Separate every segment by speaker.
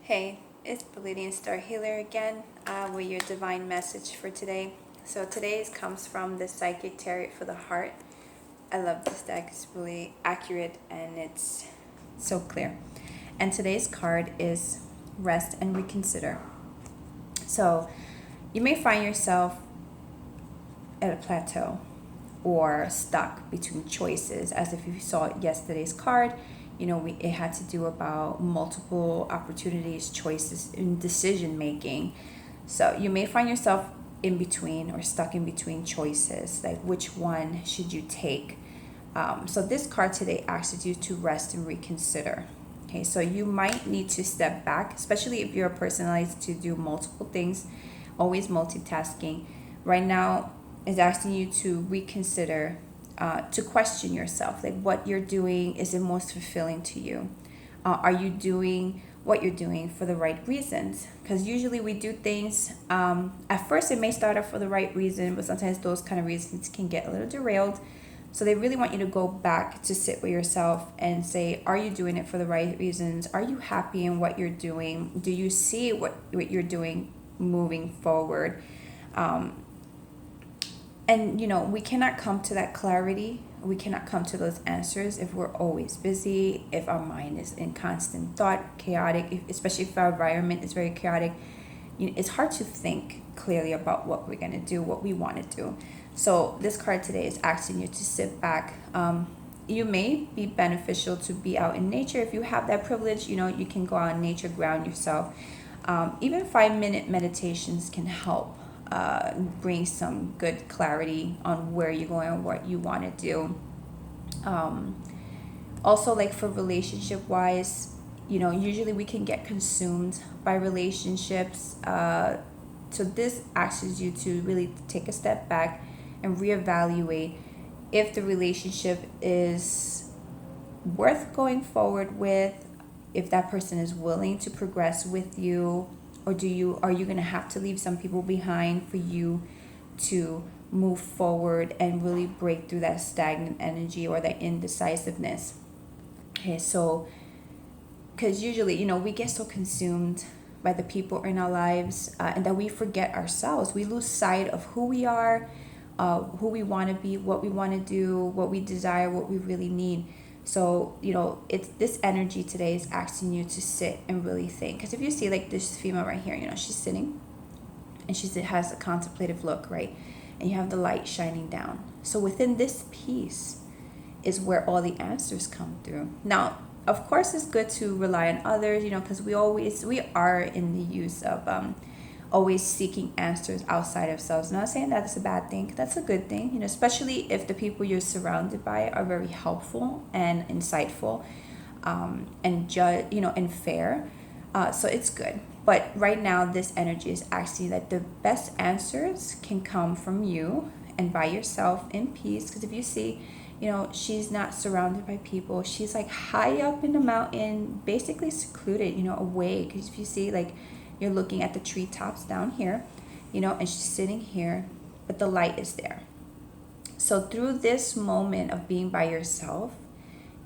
Speaker 1: Hey, it's Pleiadian Star Healer again with your divine message for today. So today's comes from the Psychic Tarot for the Heart. I love this deck. It's really accurate and it's so clear. And today's card is Rest and Reconsider. So you may find yourself at a plateau or stuck between choices, as if you saw yesterday's card. It had to do about multiple opportunities, choices, and decision making. So you may find yourself in between or stuck in between choices, like which one should you take. So this card today asks you to rest and reconsider. Okay, so you might need to step back, especially if you're a person that likes to do multiple things, always multitasking. Right now, is asking you to reconsider, to question yourself, like what you're doing, is it most fulfilling to you? Are you doing what you're doing for the right reasons? Because usually we do things, at first it may start off for the right reason, but sometimes those kind of reasons can get a little derailed. So they really want you to go back to sit with yourself and say, are you doing it for the right reasons? Are you happy in what you're doing? Do you see what you're doing moving forward? And we cannot come to that clarity. We cannot come to those answers if we're always busy, if our mind is in constant thought, chaotic, especially if our environment is very chaotic. It's hard to think clearly about what we're going to do, what we want to do. So this card today is asking you to sit back. You may be beneficial to be out in nature. If you have that privilege, you can go out in nature, ground yourself. Even 5-minute meditations can help bring some good clarity on where you're going and what you want to do. Also, like for relationship wise, usually we can get consumed by relationships. So this asks you to really take a step back and reevaluate if the relationship is worth going forward with, if that person is willing to progress with you, or are you going to have to leave some people behind for you to move forward and really break through that stagnant energy or that indecisiveness? Okay, so because usually, we get so consumed by the people in our lives, and that we forget ourselves. We lose sight of who we are, who we want to be, what we want to do, what we desire, what we really need. So, it's this energy today is asking you to sit and really think. Because if you see like this female right here, she's sitting and she has a contemplative look, right? And you have the light shining down. So within this piece is where all the answers come through. Now, of course, it's good to rely on others, because we are in the use of always seeking answers outside of ourselves. I'm not saying that's a bad thing. That's a good thing, especially if the people you're surrounded by are very helpful and insightful, and fair. So it's good. But right now, this energy is actually that the best answers can come from you and by yourself in peace. Because if you see, she's not surrounded by people. She's like high up in the mountain, basically secluded, away. Because if you see, like, you're looking at the treetops down here, and she's sitting here, but the light is there. So through this moment of being by yourself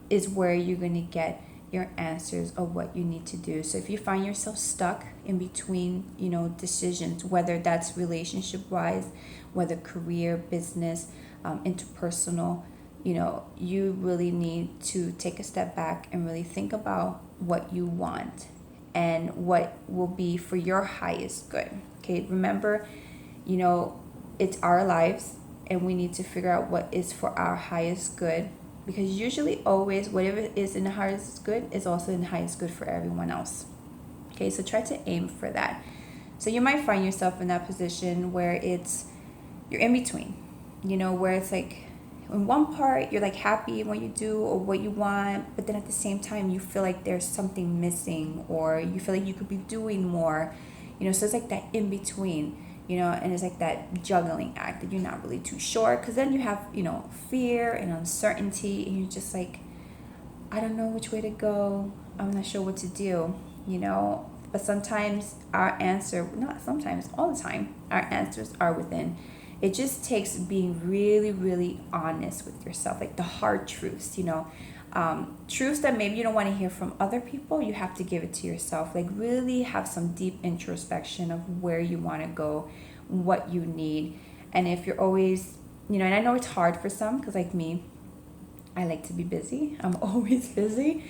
Speaker 1: is where you're going to get your answers of what you need to do. So if you find yourself stuck in between, decisions, whether that's relationship wise, whether career, business, interpersonal, you really need to take a step back and really think about what you want and what will be for your highest good. Okay, remember, it's our lives and we need to figure out what is for our highest good, because usually always whatever is in the highest good is also in the highest good for everyone else. Okay, so try to aim for that. So you might find yourself in that position where you're in between, where it's like in one part you're like happy in what you do or what you want, but then at the same time you feel like there's something missing, or you feel like you could be doing more, so it's like that in between, and it's like that juggling act that you're not really too sure, because then you have fear and uncertainty, and you're just like, I don't know which way to go, I'm not sure what to do. But sometimes not sometimes, all the time, our answers are within. It just takes being really, really honest with yourself, like the hard truths, Truths that maybe you don't want to hear from other people, you have to give it to yourself. Like really have some deep introspection of where you want to go, what you need. And if you're always, and I know it's hard for some, because like me, I like to be busy. I'm always busy.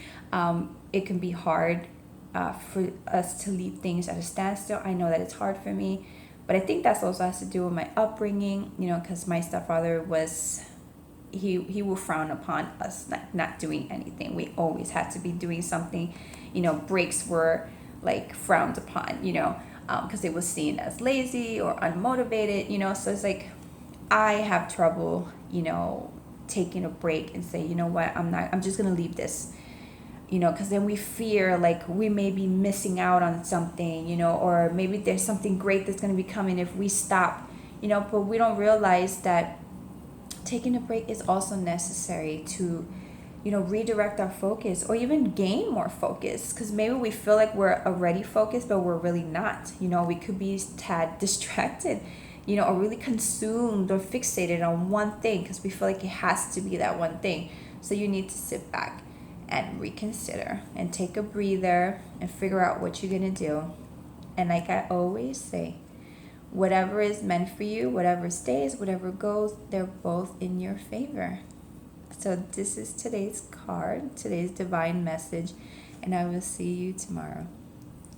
Speaker 1: It can be hard for us to leave things at a standstill. I know that it's hard for me, but I think that's also has to do with my upbringing, because my stepfather was, he will frown upon us not doing anything. We always had to be doing something. Breaks were like frowned upon, because it was seen as lazy or unmotivated, so it's like I have trouble, taking a break and say, what, I'm just going to leave this, because then we fear like we may be missing out on something, or maybe there's something great that's going to be coming if we stop, but we don't realize that taking a break is also necessary to, redirect our focus or even gain more focus, because maybe we feel like we're already focused, but we're really not. We could be tad distracted, or really consumed or fixated on one thing because we feel like it has to be that one thing. So you need to sit back and reconsider and take a breather and figure out what you're going to do. And like I always say, whatever is meant for you, whatever stays, whatever goes, they're both in your favor. So this is today's card, today's divine message, and I will see you tomorrow.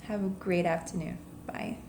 Speaker 1: Have a great afternoon. Bye.